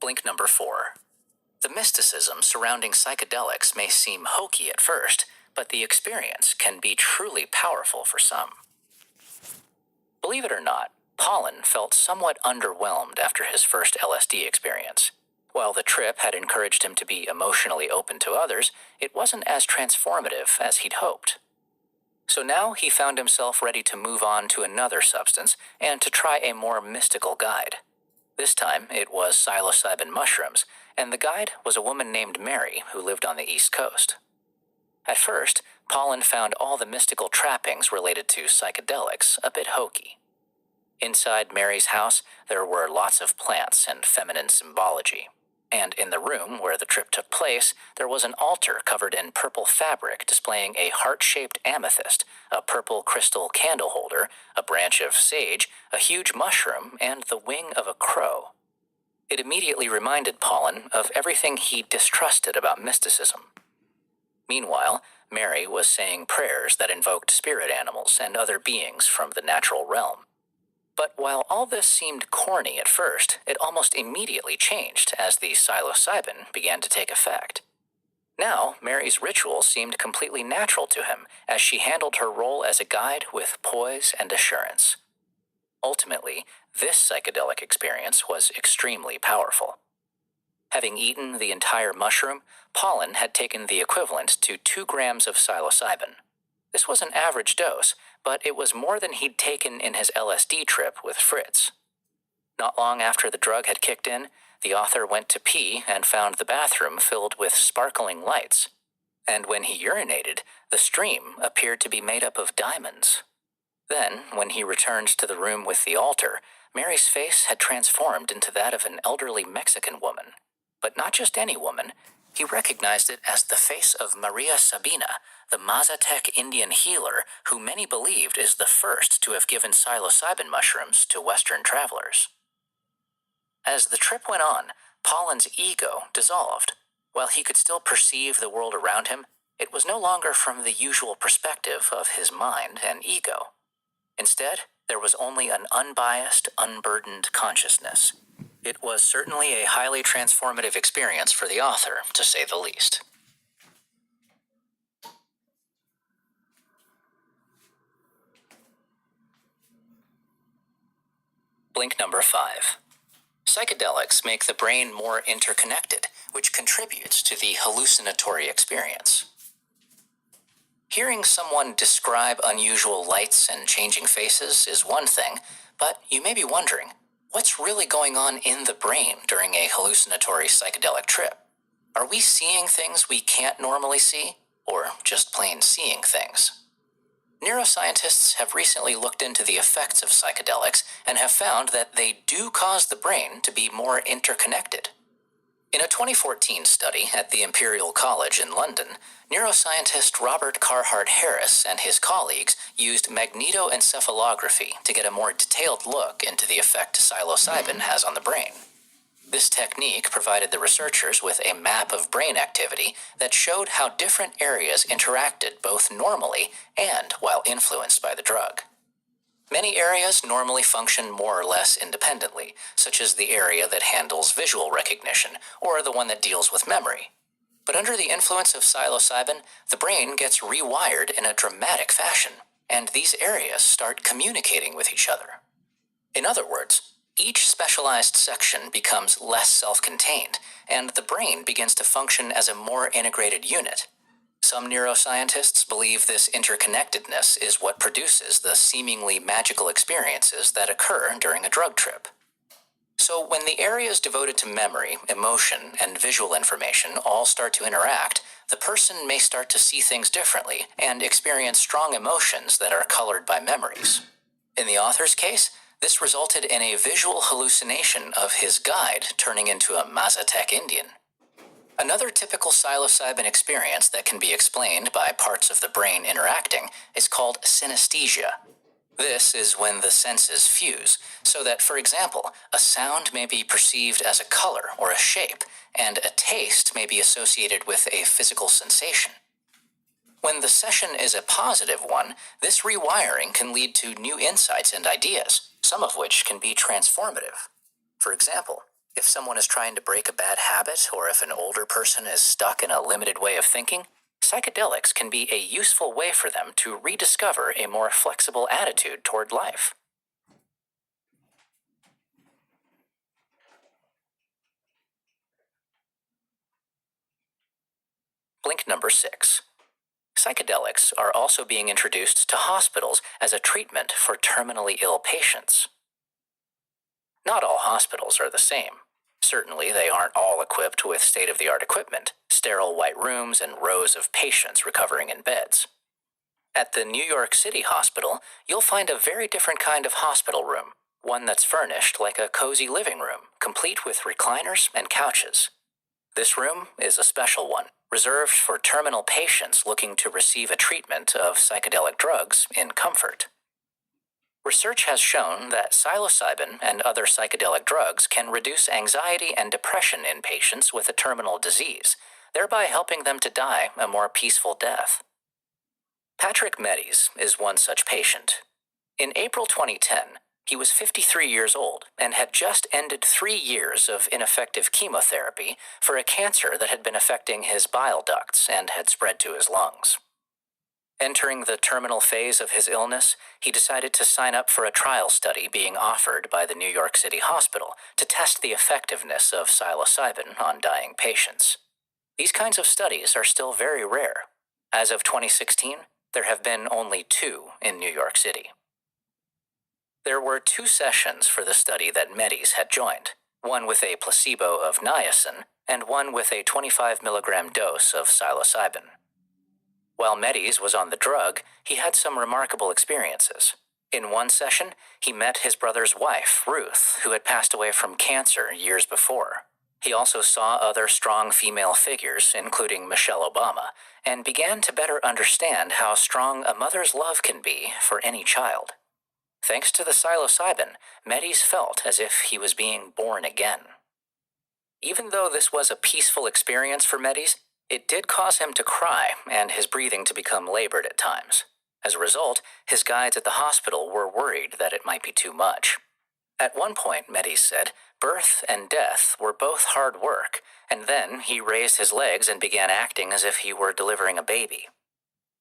Blink number 4. The mysticism surrounding psychedelics may seem hokey at first, but the experience can be truly powerful for some. Believe it or not, Pollan felt somewhat underwhelmed after his first LSD experience. While the trip had encouraged him to be emotionally open to others, it wasn't as transformative as he'd hoped. So now he found himself ready to move on to another substance and to try a more mystical guide. This time, it was psilocybin mushrooms, and the guide was a woman named Mary who lived on the East Coast. At first, Pollan found all the mystical trappings related to psychedelics a bit hokey. Inside Mary's house, there were lots of plants and feminine symbology. And in the room where the trip took place, there was an altar covered in purple fabric displaying a heart-shaped amethyst, a purple crystal candle holder, a branch of sage, a huge mushroom, and the wing of a crow. It immediately reminded Pollan of everything he distrusted about mysticism. Meanwhile, Mary was saying prayers that invoked spirit animals and other beings from the natural realm. But while all this seemed corny at first, it almost immediately changed as the psilocybin began to take effect. Now, Mary's rituals seemed completely natural to him as she handled her role as a guide with poise and assurance. Ultimately, this psychedelic experience was extremely powerful. Having eaten the entire mushroom, Pollan had taken the equivalent to 2 grams of psilocybin. This was an average dose, but it was more than he'd taken in his LSD trip with Fritz. Not long after the drug had kicked in, the author went to pee and found the bathroom filled with sparkling lights. And when he urinated, the stream appeared to be made up of diamonds. Then, when he returned to the room with the altar, Mary's face had transformed into that of an elderly Mexican woman. But not just any woman. He recognized it as the face of Maria Sabina, the Mazatec Indian healer who many believed is the first to have given psilocybin mushrooms to Western travelers. As the trip went on, Pollan's ego dissolved. While he could still perceive the world around him, it was no longer from the usual perspective of his mind and ego. Instead, there was only an unbiased, unburdened consciousness. It was certainly a highly transformative experience for the author, to say the least. Blink number 5. Psychedelics make the brain more interconnected, which contributes to the hallucinatory experience. Hearing someone describe unusual lights and changing faces is one thing, but you may be wondering, what's really going on in the brain during a hallucinatory psychedelic trip? Are we seeing things we can't normally see, or just plain seeing things? Neuroscientists have recently looked into the effects of psychedelics and have found that they do cause the brain to be more interconnected. In a 2014 study at the Imperial College in London, neuroscientist Robert Carhart Harris and his colleagues used magnetoencephalography to get a more detailed look into the effect psilocybin has on the brain. This technique provided the researchers with a map of brain activity that showed how different areas interacted both normally and while influenced by the drug. Many areas normally function more or less independently, such as the area that handles visual recognition or the one that deals with memory. But under the influence of psilocybin, the brain gets rewired in a dramatic fashion, and these areas start communicating with each other. In other words, each specialized section becomes less self-contained, and the brain begins to function as a more integrated unit. Some neuroscientists believe this interconnectedness is what produces the seemingly magical experiences that occur during a drug trip. So when the areas devoted to memory, emotion, and visual information all start to interact, the person may start to see things differently and experience strong emotions that are colored by memories. In the author's case, this resulted in a visual hallucination of his guide turning into a Mazatec Indian. Another typical psilocybin experience that can be explained by parts of the brain interacting is called synesthesia. This is when the senses fuse, so that, for example, a sound may be perceived as a color or a shape, and a taste may be associated with a physical sensation. When the session is a positive one, this rewiring can lead to new insights and ideas, some of which can be transformative. For example, If someone is trying to break a bad habit, or if an older person is stuck in a limited way of thinking, psychedelics can be a useful way for them to rediscover a more flexible attitude toward life. Blink number 6. Psychedelics are also being introduced to hospitals as a treatment for terminally ill patients. Not all hospitals are the same. Certainly, they aren't all equipped with state-of-the-art equipment, sterile white rooms, and rows of patients recovering in beds. At the New York City Hospital, you'll find a very different kind of hospital room, one that's furnished like a cozy living room, complete with recliners and couches. This room is a special one, reserved for terminal patients looking to receive a treatment of psychedelic drugs in comfort. Research has shown that psilocybin and other psychedelic drugs can reduce anxiety and depression in patients with a terminal disease, thereby helping them to die a more peaceful death. Patrick Medes is one such patient. In April 2010, he was 53 years old and had just ended 3 years of ineffective chemotherapy for a cancer that had been affecting his bile ducts and had spread to his lungs. Entering the terminal phase of his illness, he decided to sign up for a trial study being offered by the New York City Hospital to test the effectiveness of psilocybin on dying patients. These kinds of studies are still very rare. As of 2016, there have been only 2 in New York City. There were 2 sessions for the study that Medes had joined, one with a placebo of niacin and one with a 25 milligram dose of psilocybin. While Medes was on the drug, he had some remarkable experiences. In one session, he met his brother's wife, Ruth, who had passed away from cancer years before. He also saw other strong female figures, including Michelle Obama, and began to better understand how strong a mother's love can be for any child. Thanks to the psilocybin, Medes felt as if he was being born again. Even though this was a peaceful experience for Medes, it did cause him to cry and his breathing to become labored at times. As a result, his guides at the hospital were worried that it might be too much. At one point, Medes said, birth and death were both hard work, and then he raised his legs and began acting as if he were delivering a baby.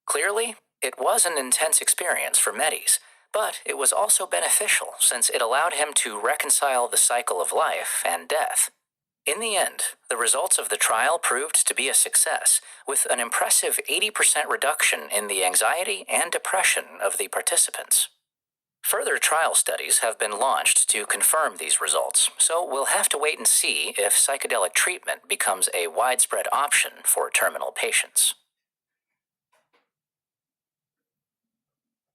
Clearly, it was an intense experience for Medes, but it was also beneficial since it allowed him to reconcile the cycle of life and death. In the end, the results of the trial proved to be a success, with an impressive 80% reduction in the anxiety and depression of the participants. Further trial studies have been launched to confirm these results, so we'll have to wait and see if psychedelic treatment becomes a widespread option for terminal patients.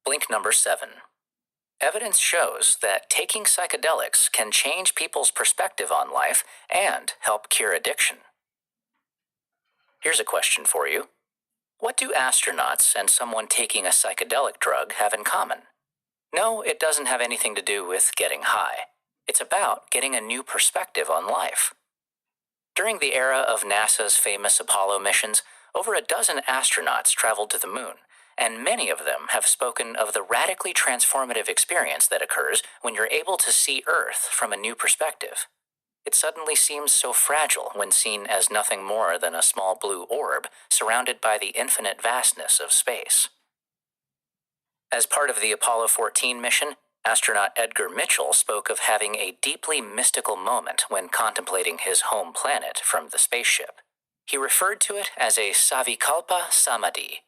Blink number 7. Evidence shows that taking psychedelics can change people's perspective on life and help cure addiction. Here's a question for you. What do astronauts and someone taking a psychedelic drug have in common? No, it doesn't have anything to do with getting high. It's about getting a new perspective on life. During the era of NASA's famous Apollo missions, over a dozen astronauts traveled to the moon, and many of them have spoken of the radically transformative experience that occurs when you're able to see Earth from a new perspective. It suddenly seems so fragile when seen as nothing more than a small blue orb surrounded by the infinite vastness of space. As part of the Apollo 14 mission, astronaut Edgar Mitchell spoke of having a deeply mystical moment when contemplating his home planet from the spaceship. He referred to it as a Savikalpa Samadhi,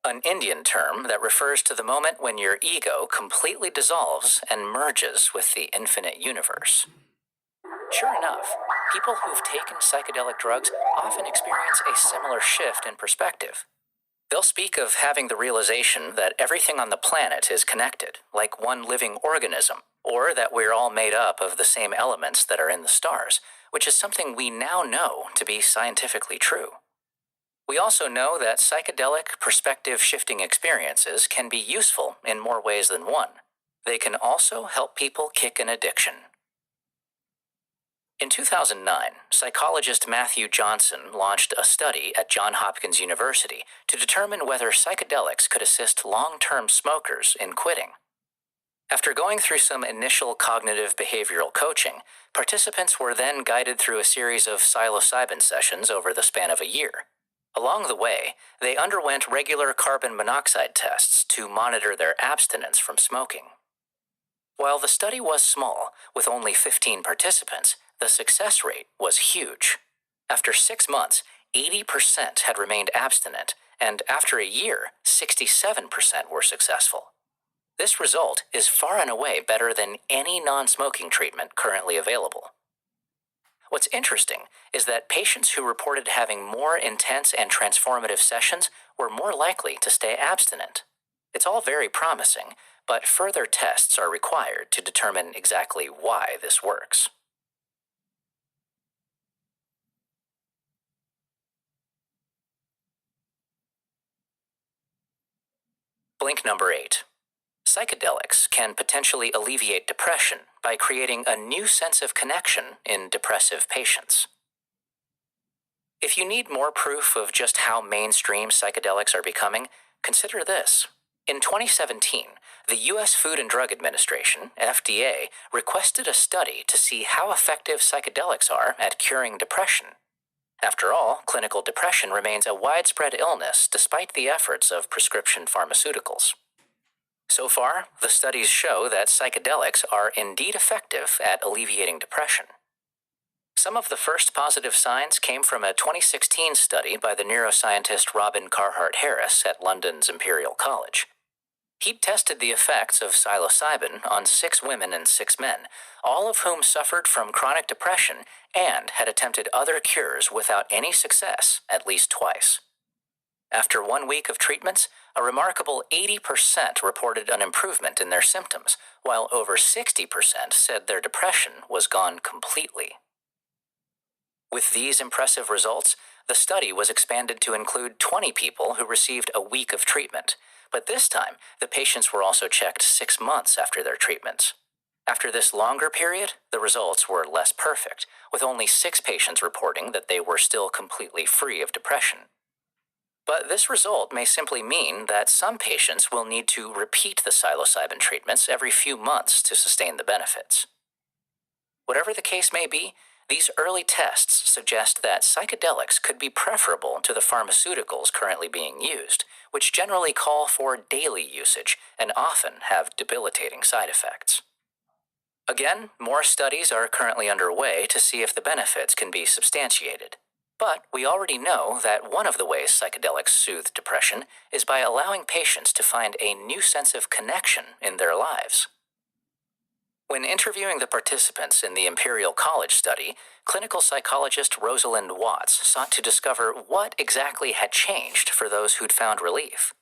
an Indian term that refers to the moment when your ego completely dissolves and merges with the infinite universe. Sure enough, people who've taken psychedelic drugs often experience a similar shift in perspective. They'll speak of having the realization that everything on the planet is connected, like one living organism, or that we're all made up of the same elements that are in the stars, which is something we now know to be scientifically true. We also know that psychedelic perspective-shifting experiences can be useful in more ways than one. They can also help people kick an addiction. In 2009, psychologist Matthew Johnson launched a study at Johns Hopkins University to determine whether psychedelics could assist long-term smokers in quitting. After going through some initial cognitive behavioral coaching, participants were then guided through a series of psilocybin sessions over the span of a year. Along the way, they underwent regular carbon monoxide tests to monitor their abstinence from smoking. While the study was small, with only 15 participants, the success rate was huge. After 6 months, 80% had remained abstinent, and after a year, 67% were successful. This result is far and away better than any non-smoking treatment currently available. What's interesting is that patients who reported having more intense and transformative sessions were more likely to stay abstinent. It's all very promising, but further tests are required to determine exactly why this works. Blink number 8. Psychedelics can potentially alleviate depression by creating a new sense of connection in depressive patients. If you need more proof of just how mainstream psychedelics are becoming, consider this. In 2017, the U.S. Food and Drug Administration, FDA, requested a study to see how effective psychedelics are at curing depression. After all, clinical depression remains a widespread illness despite the efforts of prescription pharmaceuticals. So far, the studies show that psychedelics are indeed effective at alleviating depression. Some of the first positive signs came from a 2016 study by the neuroscientist Robin Carhart-Harris at London's Imperial College. He tested the effects of psilocybin on 6 women and 6 men, all of whom suffered from chronic depression and had attempted other cures without any success at least twice. After 1 week of treatments, a remarkable 80% reported an improvement in their symptoms, while over 60% said their depression was gone completely. With these impressive results, the study was expanded to include 20 people who received a week of treatment, but this time the patients were also checked 6 months after their treatments. After this longer period, the results were less perfect, with only 6 patients reporting that they were still completely free of depression. But this result may simply mean that some patients will need to repeat the psilocybin treatments every few months to sustain the benefits. Whatever the case may be, these early tests suggest that psychedelics could be preferable to the pharmaceuticals currently being used, which generally call for daily usage and often have debilitating side effects. Again, more studies are currently underway to see if the benefits can be substantiated. But we already know that one of the ways psychedelics soothe depression is by allowing patients to find a new sense of connection in their lives. When interviewing the participants in the Imperial College study, clinical psychologist Rosalind Watts sought to discover what exactly had changed for those who'd found relief.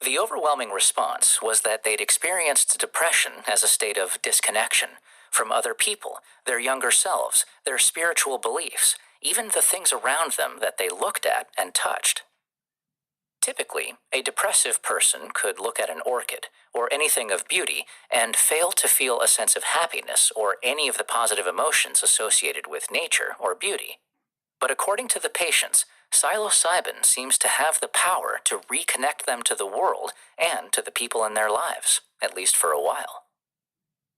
The overwhelming response was that they'd experienced depression as a state of disconnection from other people, their younger selves, their spiritual beliefs, even the things around them that they looked at and touched. Typically, a depressive person could look at an orchid or anything of beauty and fail to feel a sense of happiness or any of the positive emotions associated with nature or beauty. But according to the patients, psilocybin seems to have the power to reconnect them to the world and to the people in their lives, at least for a while.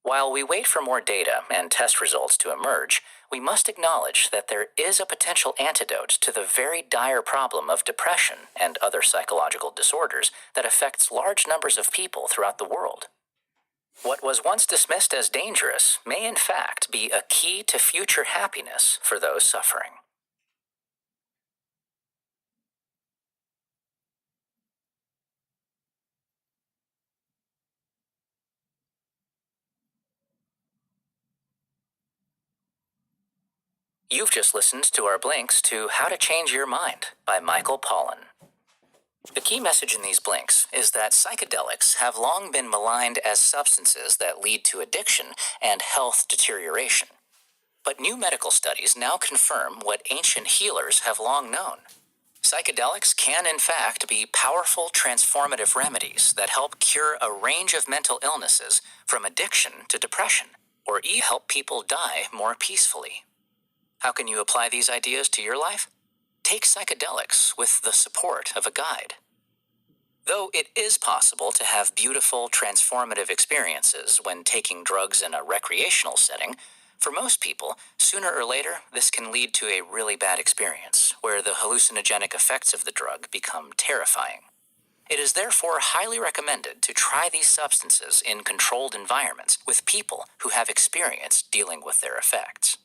While we wait for more data and test results to emerge, we must acknowledge that there is a potential antidote to the very dire problem of depression and other psychological disorders that affects large numbers of people throughout the world. What was once dismissed as dangerous may in fact be a key to future happiness for those suffering. You've just listened to our blinks to How to Change Your Mind by Michael Pollan. The key message in these blinks is that psychedelics have long been maligned as substances that lead to addiction and health deterioration. But new medical studies now confirm what ancient healers have long known. Psychedelics can in fact be powerful transformative remedies that help cure a range of mental illnesses from addiction to depression, or even help people die more peacefully. How can you apply these ideas to your life? Take psychedelics with the support of a guide. Though it is possible to have beautiful, transformative experiences when taking drugs in a recreational setting, for most people, sooner or later, this can lead to a really bad experience, where the hallucinogenic effects of the drug become terrifying. It is therefore highly recommended to try these substances in controlled environments with people who have experience dealing with their effects.